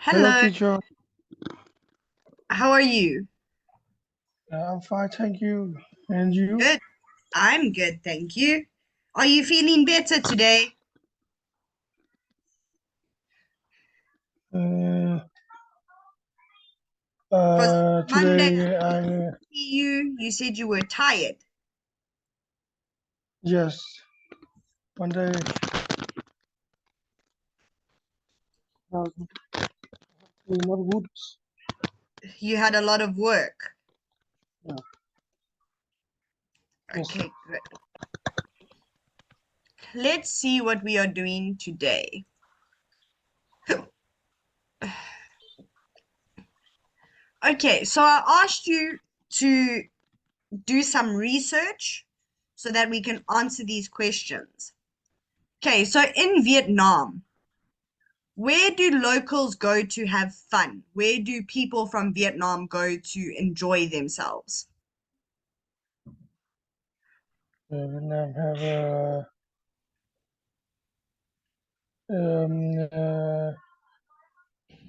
Hello, Hello, teacher. how are you? I'm fine, thank you. And you? Good. I'm good, thank you. Are you feeling better today? Uh, Because Monday I Today didn't I see you. You said you were tired. yes, one day not good. You had a lot of work. Yeah, yes. Okay, good. Let's see what we are doing today. Okay, so I asked you to do some research so that we can answer these questions. Okay, so in Vietnam, where do locals go to have fun? Where do people from Vietnam go to enjoy themselves? Vietnam have um, uh,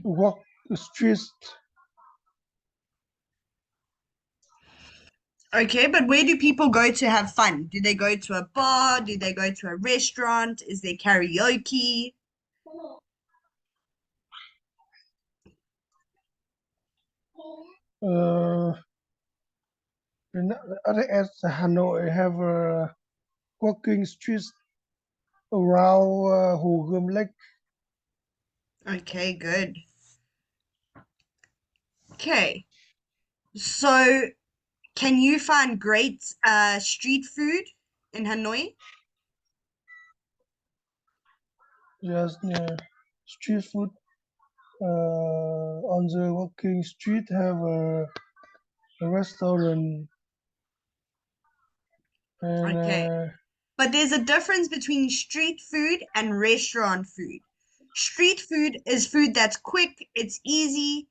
walk streets. Okay, but where do people go to have fun? Do they go to a bar? Do they go to a restaurant? Is there karaoke? Uh, other as Hanoi have walking streets around Hồ Gươm Lake. Okay, good. Okay, so can you find great street food in Hanoi? Yes, street food on the walking street have a restaurant and Okay, but there's a difference between street food and restaurant food. Street food is food that's quick, it's easy,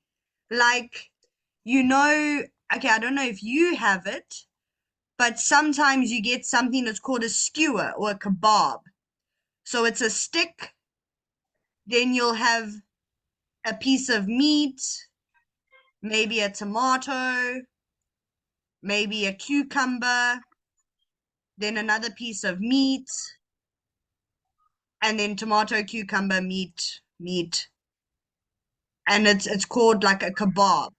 like, okay, I don't know if you have it, but sometimes you get something that's called a skewer or a kebab. So it's a stick, then you'll have a piece of meat, maybe a tomato, maybe a cucumber, then another piece of meat, and then tomato, cucumber, meat. And it's called like a kebab.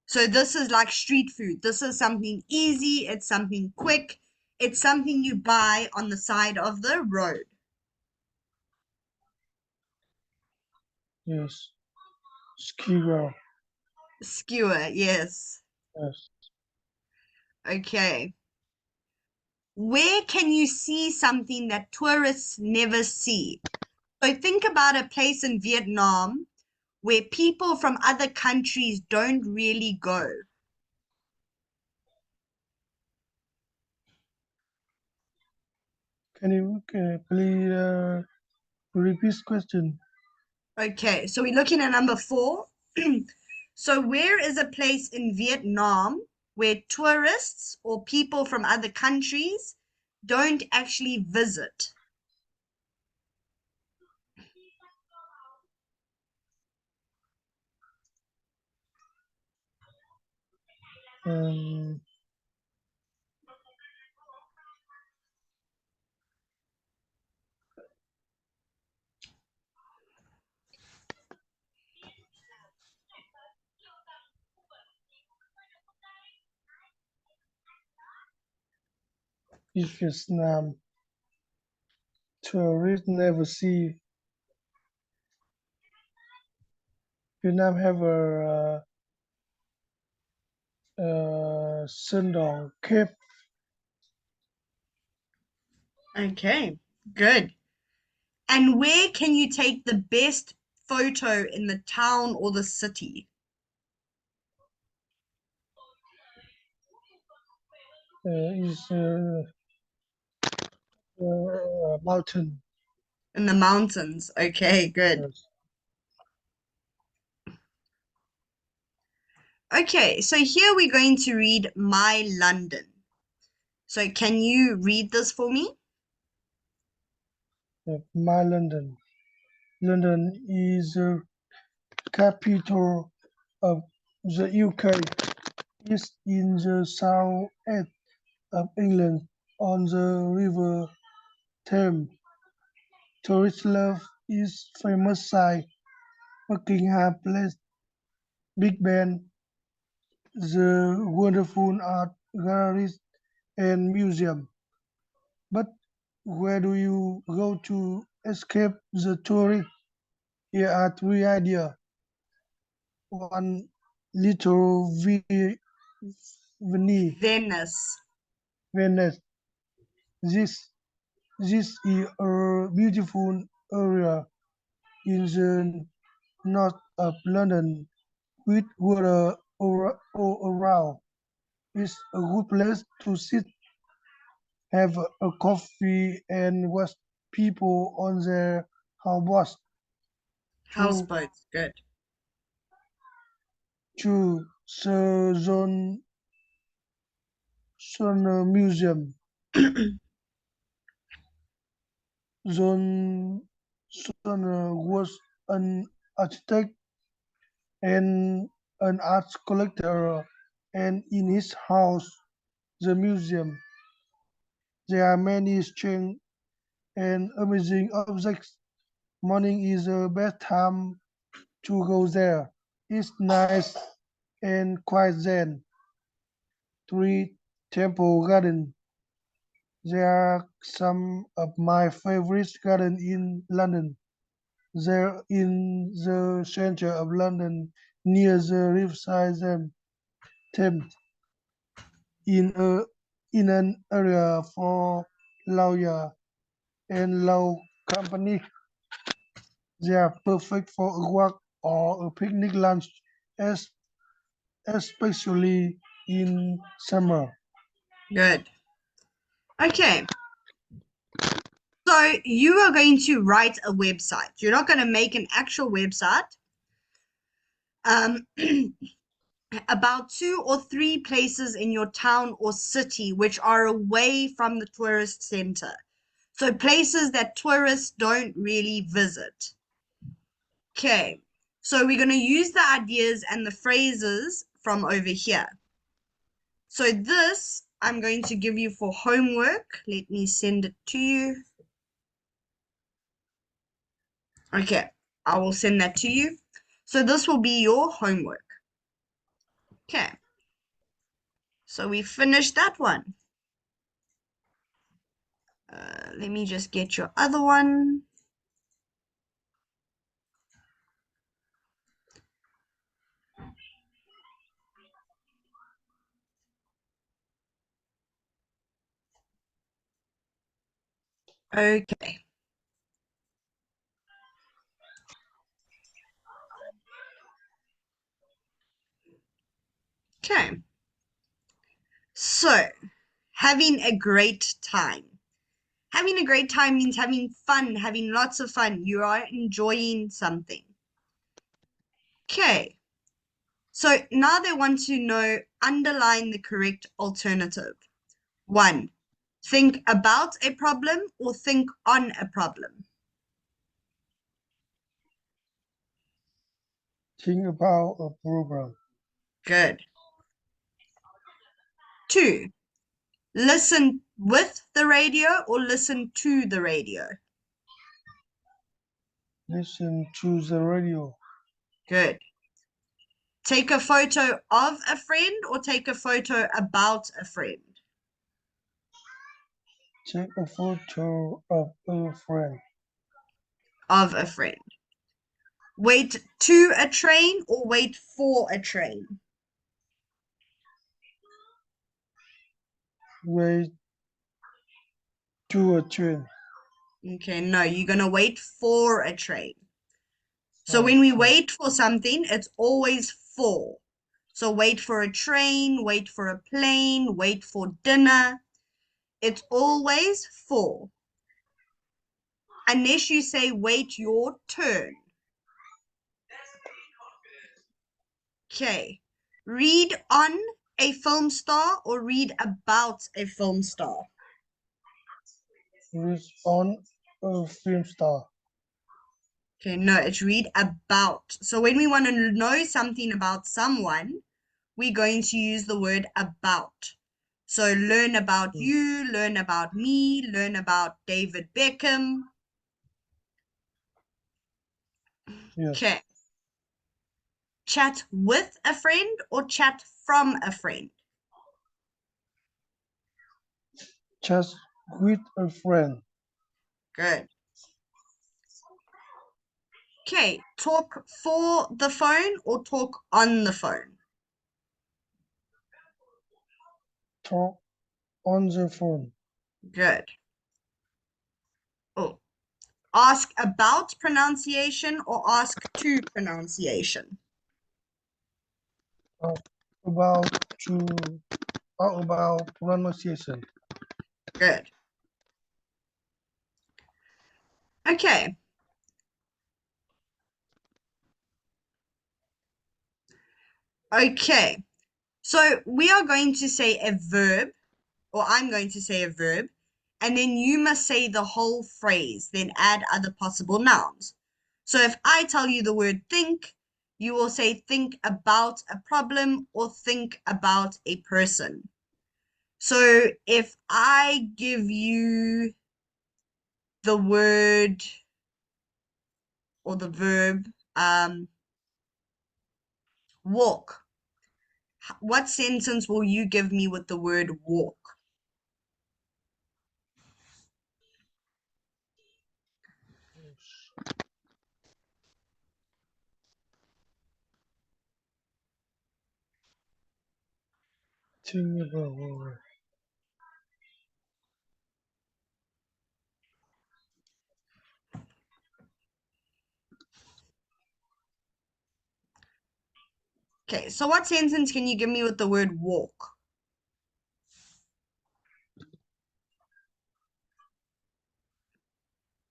So this is like street food. This is something easy, it's something quick, it's something you buy on the side of the road. yes, skewer. Skewer, yes. Yes. Okay. Where can you see something that tourists never see? So think about a place in Vietnam where people from other countries don't really go. Can you please repeat question? Okay, so we're looking at number 4. So where is a place in Vietnam where tourists or people from other countries don't actually visit? Um, if Vietnam tourists never see, Vietnam have a Sơn Đòn Cape. Okay, good. And where can you take the best photo in the town or the city? Is mountain. In the mountains. Okay, good. Yes. Okay, so here we're going to read My London. So can you read this for me? My London. London is the capital of the UK. It's in the south-east of England on the River Thames. Tourists love its famous site, Buckingham Palace, Big Ben, the wonderful art galleries and museum. But where do you go to escape the tourist? Here are three ideas. One, little Venice. Venice. This this is a beautiful area in the north of London with water all around. It's a good place to sit, have a coffee, and watch people on their houseboats. Two, Houseboats. Good. Sir John Museum. John was an architect and an art collector, and in his house, the museum, there are many strange and amazing objects. Morning is the best time to go there. It's nice and quiet then. Three, Temple Garden. There are some of my favorite gardens in London. They're in the center of London, near the riverside Thames, in a in an area for lawyer and law company. They are perfect for a walk or a picnic lunch, es- especially in summer. Good. Okay. So you are going to write a website. You're not going to make an actual website. Um, about two or three places in your town or city which are away from the tourist center. So places that tourists don't really visit. Okay. So we're going to use the ideas and the phrases from over here. So this I'm going to give you for homework. Let me send it to you. Okay, I will send that to you. So this will be your homework. Okay, so we finished that one. Let me just get your other one. Okay. Okay. So, having a great time. Having a great time means having fun, having lots of fun. You are enjoying something. Okay. So now they want to know underline the correct alternative. One, think about a problem or think on a problem. Think about a program. Good. Two, listen with the radio or listen to the radio. Listen to the radio. Good. Take a photo of a friend or take a photo about a friend. Take a photo of a friend. Of a friend. Wait to a train or wait for a train. Wait to a train. Okay, no, you're going to wait for a train. So Oh, when we oh. wait for something, it's always for. So wait for a train, wait for a plane, wait for dinner. It's always for. Unless you say wait your turn. Okay. Read on a film star or read about a film star. Read on a film star. Okay, no, it's read about. So when we want to know something about someone, we're going to use the word about. So learn about you, learn about me, learn about David Beckham. Yes. Okay. Chat with a friend or chat from a friend? Just with a friend. Good. Okay. Talk for the phone or talk on the phone? Talk on the phone. Good. Oh, ask about pronunciation or ask to pronunciation? Talk about to talk about pronunciation. Good. Okay. Okay. So we are going to say a verb, or I'm going to say a verb, and then you must say the whole phrase, then add other possible nouns. So if I tell you the word think, you will say think about a problem or think about a person. So if I give you the word or the verb walk, what sentence will you give me with the word walk? Think about Okay, so what sentence can you give me with the word walk?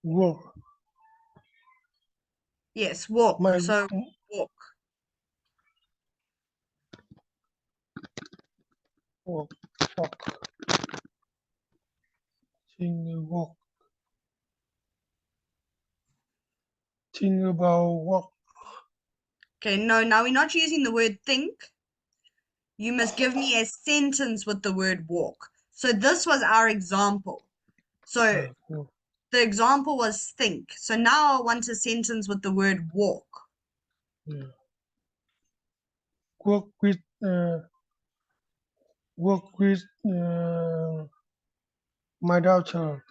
work. Yes, walk. My So walk. work. Walk. Think walk. Think about walk. Okay, no, now we're not using the word think. You must give me a sentence with the word walk. So this was our example. So Walk. the example was think. So now I want a sentence with the word walk. Yeah. Work with work with my daughter.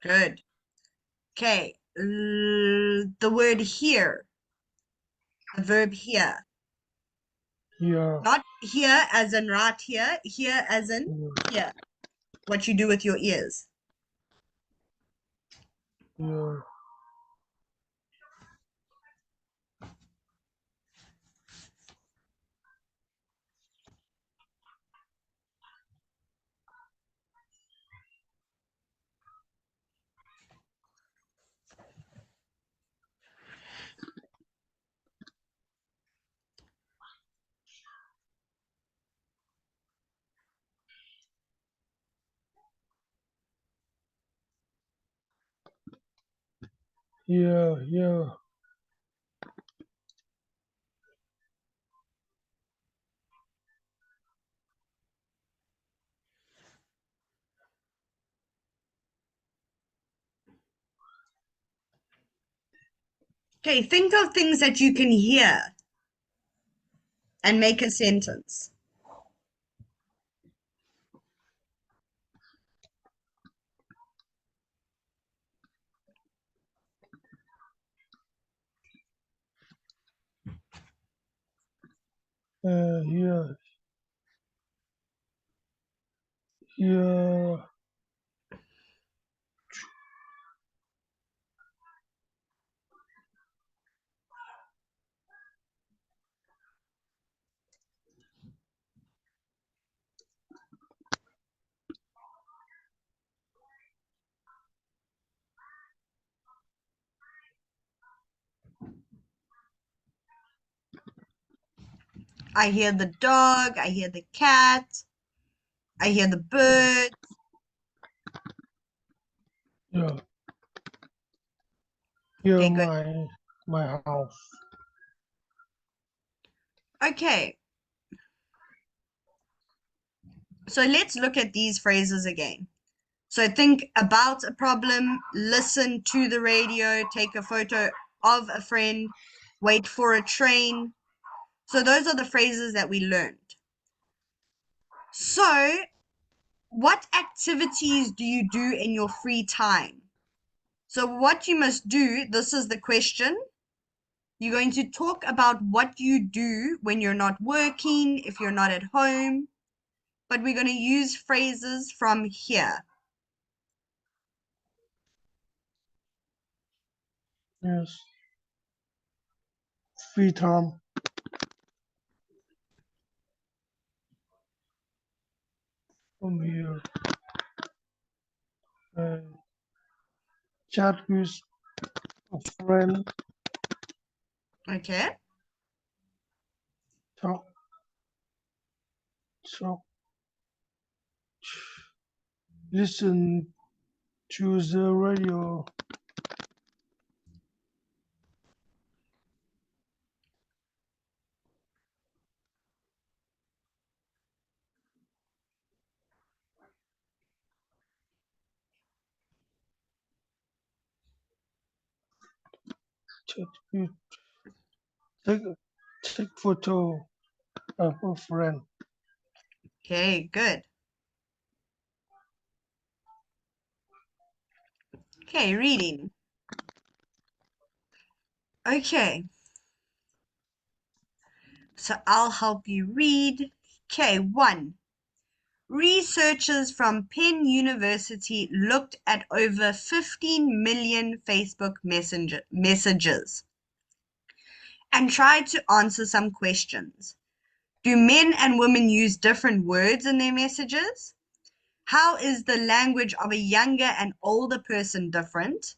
Good. Okay, the word here, the verb here. Here. Not here as in right here as in Here. here. What you do with your ears. Here. Here. Here. Okay, think of things that you can hear and make a sentence. Here. Here. I hear the dog, I hear the cat, I hear the bird. Yeah. Here Okay, good. my house. Okay, so let's look at these phrases again. So think about a problem, listen to the radio, take a photo of a friend, wait for a train. So those are the phrases that we learned. So, what activities do you do in your free time? So, what you must do, this is the question. You're going to talk about what you do when you're not working, if you're not at home, but we're going to use phrases from here. Yes. Free time from here. And chat with a friend. Okay. Talk talk. Listen to the radio. Chat with take take photo of a friend. Okay, good. Okay, reading. Okay, so I'll help you read. Okay, 1. Researchers from Penn University looked at over 15 million Facebook messages and tried to answer some questions. Do men and women use different words in their messages? How is the language of a younger and older person different?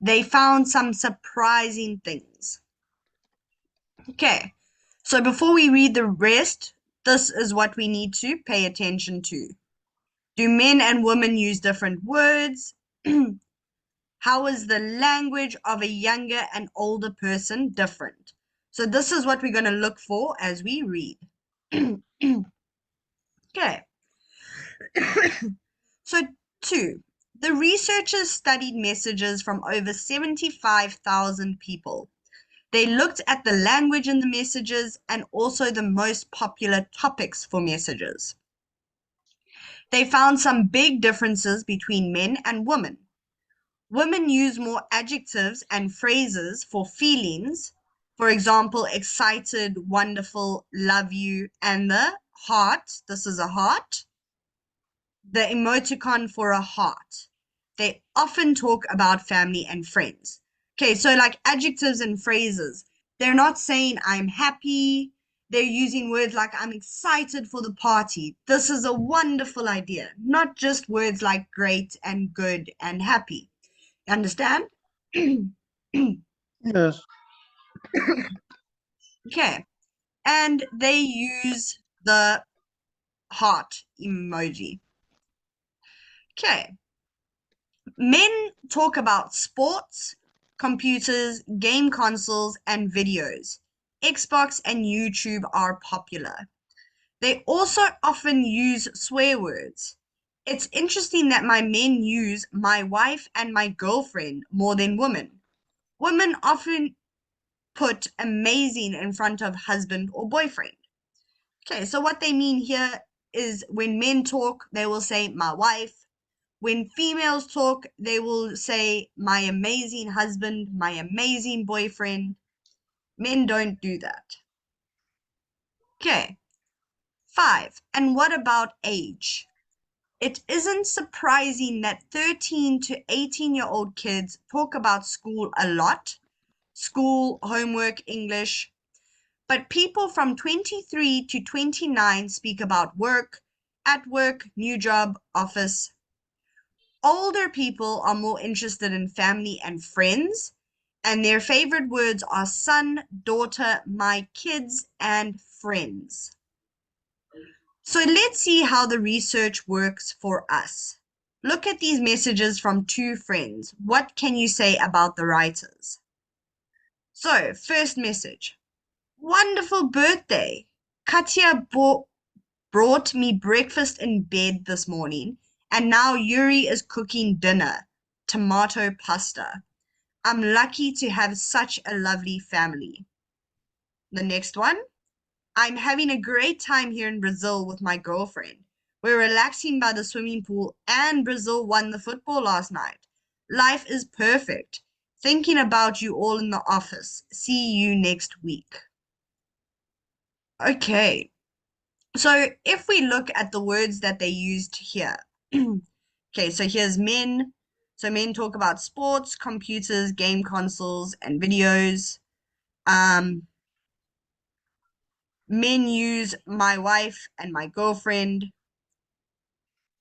They found some surprising things. Okay, so before we read the rest, this is what we need to pay attention to. Do men and women use different words? How is the language of a younger and older person different? So this is what we're going to look for as we read. Okay. So 2. The researchers studied messages from over 75,000 people. They looked at the language in the messages and also the most popular topics for messages. They found some big differences between men and women. Women use more adjectives and phrases for feelings, for example, excited, wonderful, love you, and the heart. This is a heart, the emoticon for a heart. They often talk about family and friends. Okay, so like adjectives and phrases, they're not saying I'm happy. They're using words like I'm excited for the party. This is a wonderful idea, not just words like great and good and happy. Understand? Yes. Okay. And they use the heart emoji. Okay. Men talk about sports, computers, game consoles, and videos. Xbox and YouTube are popular. They also often use swear words. It's interesting that my men use my wife and my girlfriend more than women. Women often put amazing in front of husband or boyfriend. Okay, so what they mean here is when men talk, they will say my wife. When females talk, they will say my amazing husband, my amazing boyfriend. Men don't do that. Okay, 5. And what about age? It isn't surprising that 13 to 18-year-old kids talk about school a lot. School, homework, English. But people from 23 to 29 speak about work, at work, new job, office. Older people are more interested in family and friends, and their favorite words are son, daughter, my kids, and friends. So let's see how the research works for us. Look at these messages from 2 friends. What can you say about the writers? So, first message. Wonderful birthday. Katya brought me breakfast in bed this morning, and now Yuri is cooking dinner, tomato pasta. I'm lucky to have such a lovely family. The next one. I'm having a great time here in Brazil with my girlfriend. We're relaxing by the swimming pool, and Brazil won the football last night. Life is perfect. Thinking about you all in the office. See you next week. Okay, so if we look at the words that they used here, okay, so here's men. So men talk about sports, computers, game consoles, and videos. Um, Men use my wife and my girlfriend.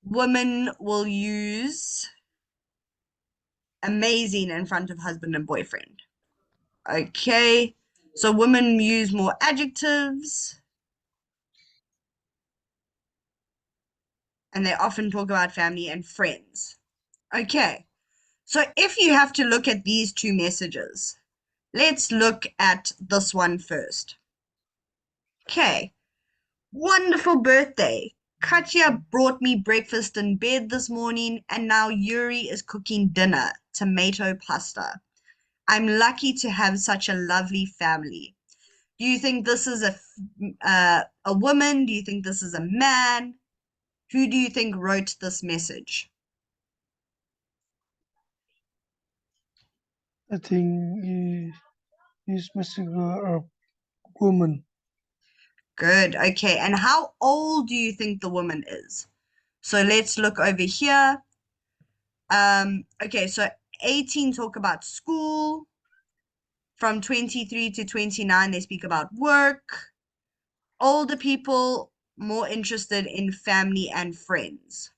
Women will use amazing in front of husband and boyfriend. Okay, so women use more adjectives and they often talk about family and friends. Okay, so if you have to look at these two messages, let's look at this one first. Okay, wonderful birthday. Katya brought me breakfast in bed this morning, and now Yuri is cooking dinner, tomato pasta. I'm lucky to have such a lovely family. Do you think this is a woman? Do you think this is a man? Who do you think wrote this message? I think he's missing a woman. Good. Okay. And how old do you think the woman is? So let's look over here. Okay, so 18 talk about school. From 23 to 29, they speak about work. Older people more interested in family and friends.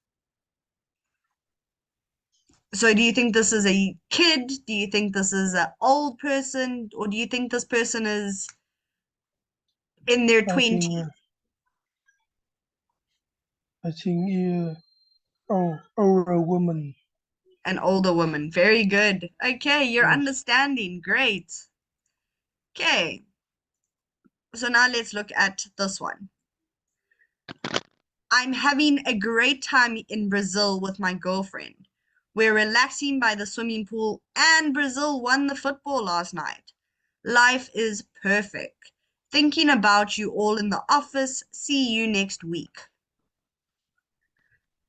So do you think this is a kid? Do you think this is an old person? Or do you think this person is in their I think 20s? I think or a woman. An older woman. Very good. Okay, you're Yes. understanding. Great. Okay, so now let's look at this one. I'm having a great time in Brazil with my girlfriend. We're relaxing by the swimming pool, and Brazil won the football last night. Life is perfect. Thinking about you all in the office. See you next week.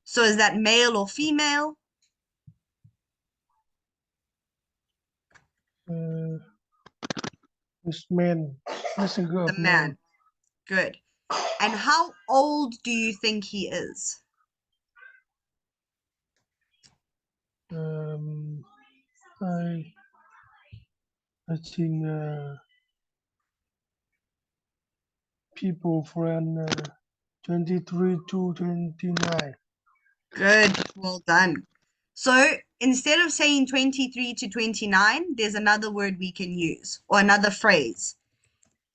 So is that male or female? Uh, this man, messenger The of man. man. Good. And how old do you think he is? Um, I I think people from 23 to 29. Good. Well done. So instead of saying 23 to 29, there's another word we can use or another phrase.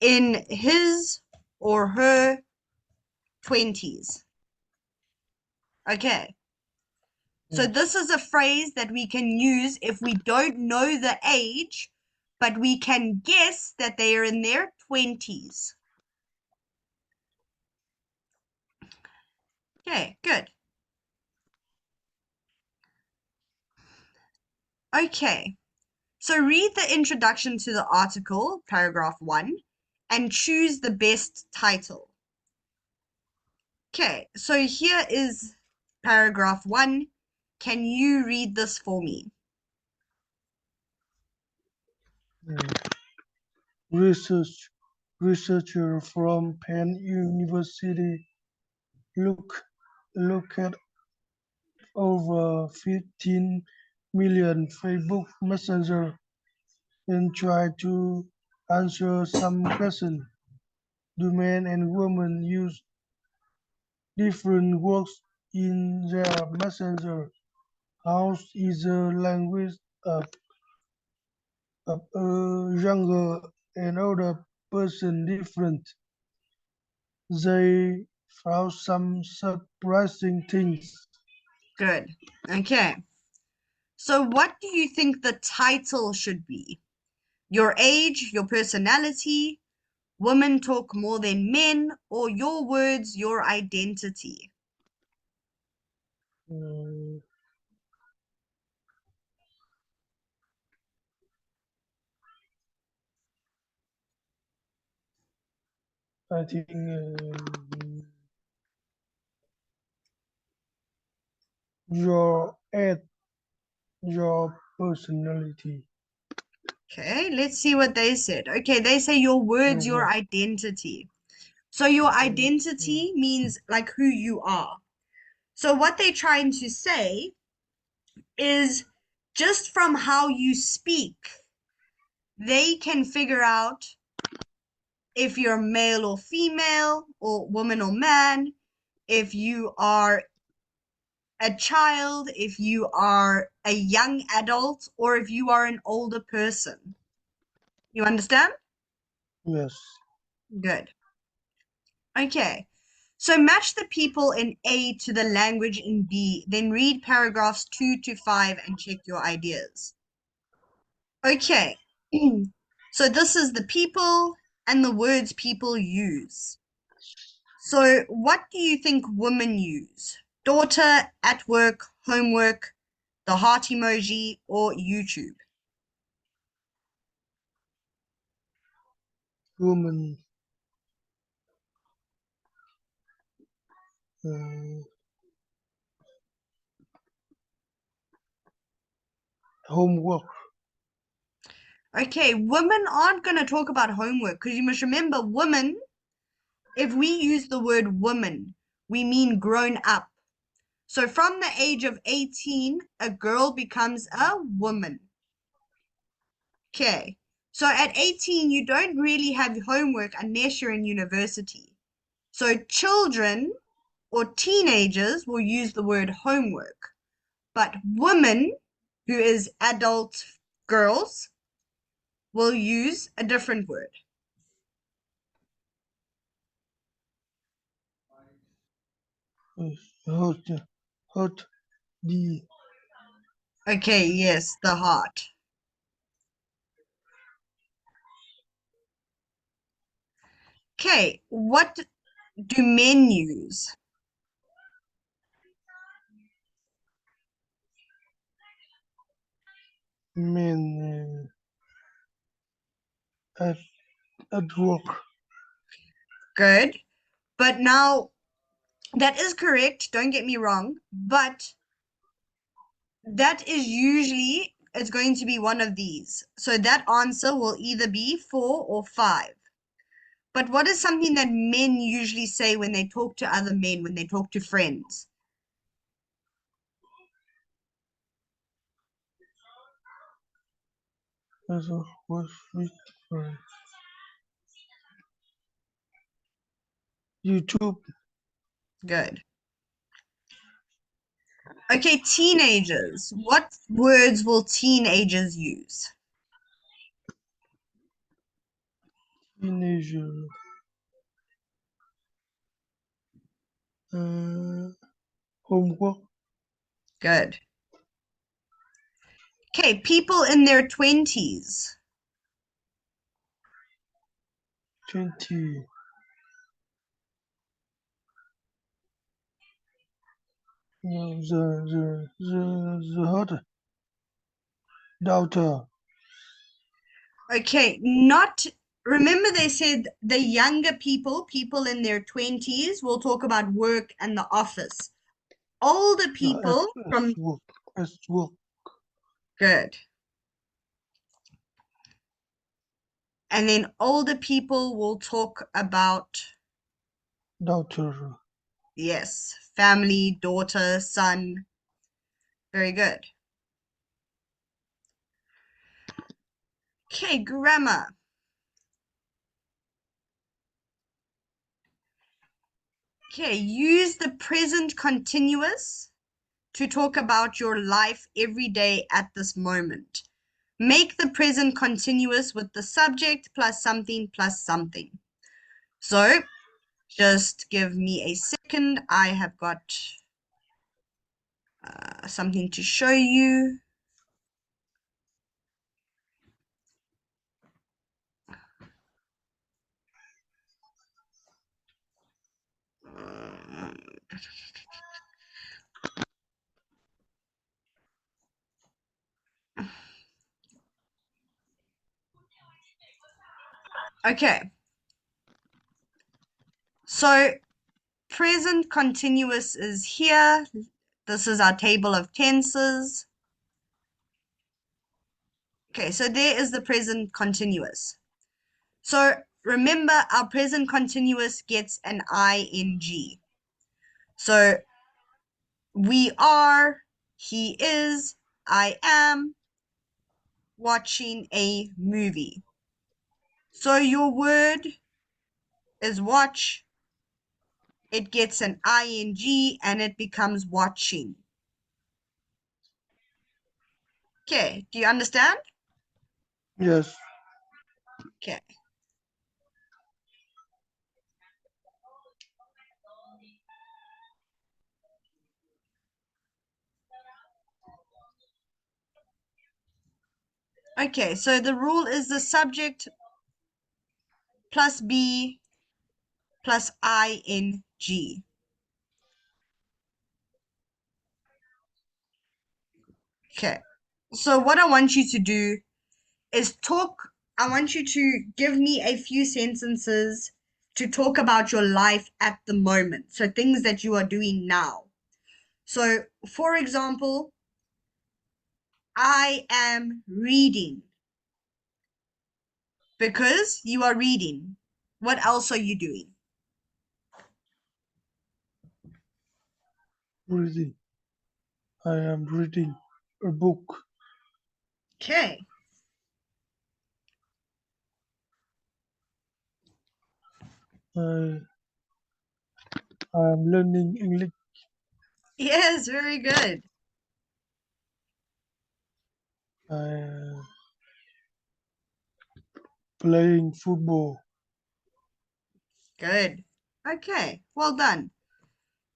In his or her 20s. Okay. So Yes, this is a phrase that we can use if we don't know the age, but we can guess that they are in their 20s. Okay, good. Okay. So read the introduction to the article, paragraph 1, and choose the best title. Okay, so here is paragraph 1. Can you read this for me? uh, research researcher from Penn University look at over 15 million Facebook Messenger and try to answer some question. Do men and women use different words in their messenger? How is the language of, of a younger and older person different? They found some surprising things. Good. Okay. So what do you think the title should be? your age, your personality, women talk more than men, or your words, your identity. Mm, I think your age, your personality. Okay, let's see what they said. Okay, they say your Your words, your work. identity. So your Mm, identity means like who you are. So what they're trying to say is just from how you speak, they can figure out if you're male or female, or woman or man, if you are a child, if you are a young adult, or if you are an older person. You understand? yes. Good. Okay. So match the people in A to the language in B, then read paragraphs 2 to 5 and check your ideas. Okay. So this is the people and the words people use. So what do you think women use? Daughter, at work, homework, the heart emoji, or YouTube? Woman. Uh, homework. Okay, women aren't going to talk about homework because you must remember, women, if we use the word woman, we mean grown up. So from the age of 18, a girl becomes a woman. Okay. So at 18, you don't really have homework unless you're in university. So children or teenagers will use the word homework, but women, who is adult girls, will use a different word. Hurt. Hurt. The Okay, yes, the heart. Okay, what do men use? men at work. Good. But now that is correct, don't get me wrong, but that is usually it's going to be one of these. So that answer will either be 4 or 5. But what is something that men usually say when they talk to other men, when they talk to friends? As a was with YouTube. Good. Okay, teenagers. What words will teenagers use? Teenager. Uh, homework. Good. Okay, people in their 20s. 20. The hot daughter. Okay, not remember they said the younger people, people in their 20s, will talk about work and the office. Older At, people from work. At work. good. And then older people will talk about, Daughter. yes, family, daughter, son. Very good. Okay, grammar. Okay, use the present continuous to talk about your life every day at this moment. Make the present continuous with the subject plus something plus something. So just give me a second. I have got something to show you. Okay. So present continuous is here. This is our table of tenses. Okay, so there is the present continuous. So remember, our present continuous gets an ing. So we are, he is, I am watching a movie. So your word is watch. It gets an ing and it becomes watching. Okay, do you understand? Yes. Okay. Okay, so the rule is the subject plus be plus ing. Okay, so what I want you to do is talk. I want you to give me a few sentences to talk about your life at the moment. So things that you are doing now. So, for example, I am reading because you are reading. What else are you doing? Reading. I am reading a book. Okay. I I am learning English. Yes, very good. I am playing football. Good. Okay, well done.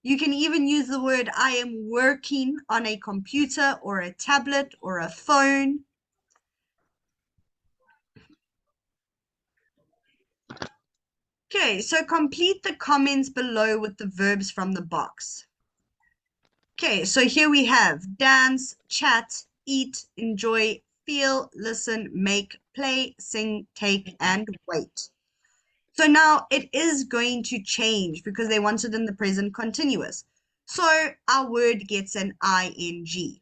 You can even use the word I am working on a computer or a tablet or a phone. Okay, so complete the comments below with the verbs from the box. Okay, so here we have dance, chat, eat, enjoy, feel, listen, make, play, sing, take, and wait. So now it is going to change because they want it in the present continuous. So our word gets an ing.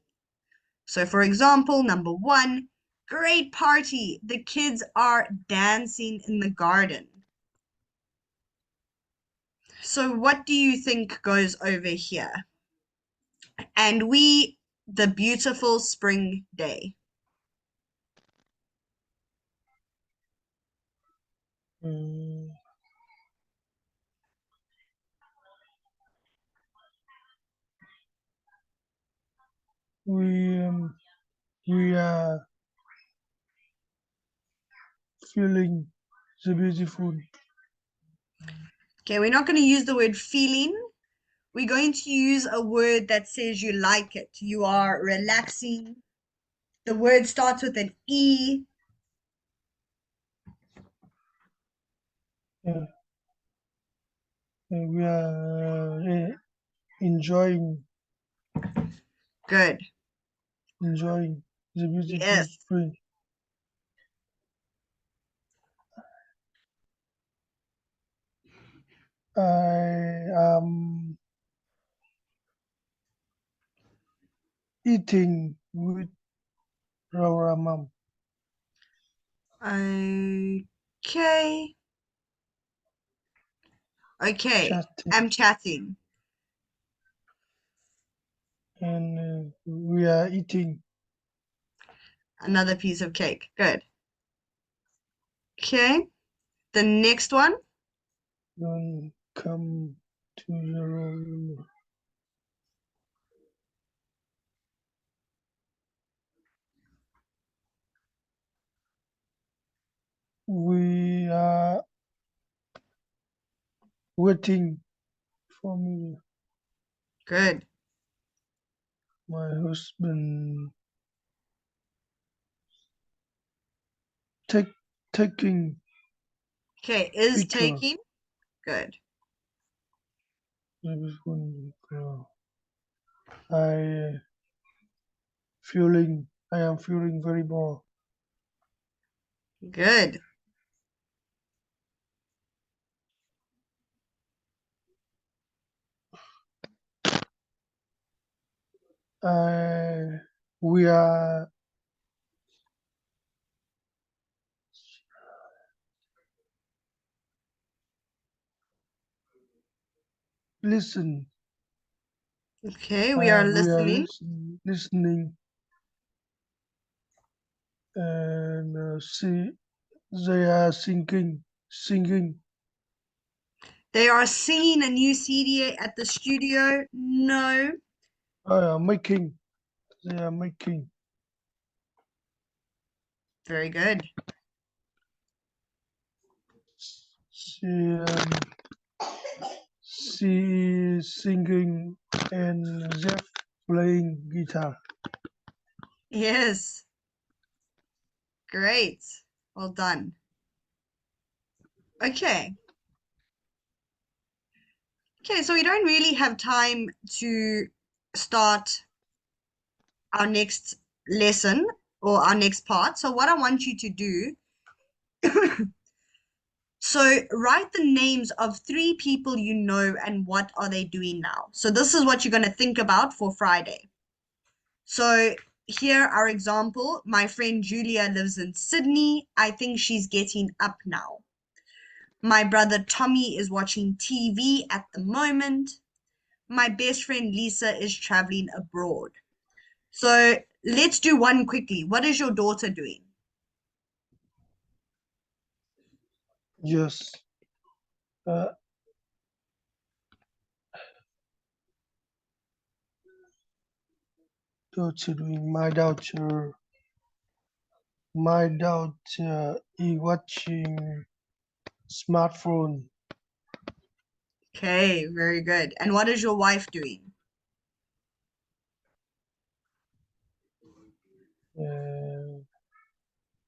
So for example, number one, great party. The kids are dancing in the garden. So what do you think goes over here? And we, the beautiful spring day. Uh, we um, we are feeling the beautiful. Okay, we're not going to use the word feeling. We're going to use a word that says you like it. You are relaxing. The word starts with an E. Uh, we are enjoying Good. enjoying the beautiful Yes. spring. I am eating with our mom. Okay. Okay. Chatting, I'm chatting. and we are eating. Another piece of cake. Good. Okay. The next one. Don't come to the room. We are waiting for me. Good. My husband take, taking Okay. Is picture. taking. Good. I I am feeling very bored. Good. Uh, we are listen. Okay, we are We are listening. listening and see they are singing. They are singing a new CD at the studio. No. Making. They are making. Very good. She she is singing and Jeff playing guitar. Yes. Great. Well done. Okay. Okay, so we don't really have time to start our next lesson or our next part. So what I want you to do, so write the names of three people you know and what are they doing now. So this is what you're going to think about for Friday. So here our example, my friend Julia lives in Sydney. I think she's getting up now. My brother Tommy is watching TV at the moment. My best friend Lisa is traveling abroad. So let's do one quickly. What is your daughter doing? Yes. Uh, daughter doing my daughter is watching smartphone. Okay, very good. And what is your wife doing? Uh,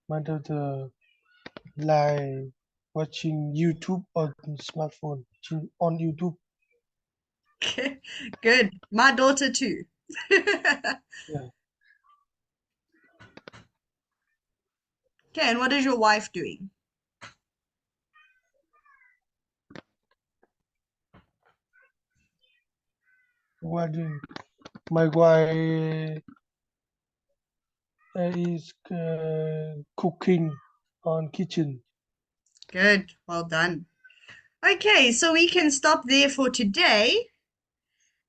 my daughter like watching YouTube on smartphone on YouTube. Okay, good. My daughter too. Yeah. Okay, and what is your wife doing? What do my wife is cooking on kitchen. Good, well done. Okay, so we can stop there for today,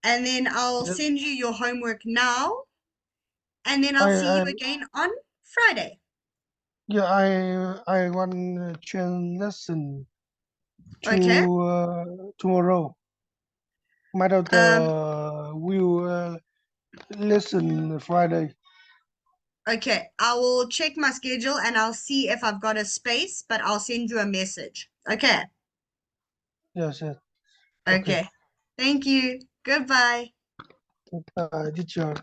and then I'll Yes. send you your homework now, and then I'll see I you again on Friday. yeah I want to change lesson to Okay. tomorrow. My Um, daughter will listen Friday. okay, I will check my schedule and I'll see if I've got a space, but I'll send you a message. Okay. Yes, yes. Okay. Okay. Thank you. Goodbye. Teacher.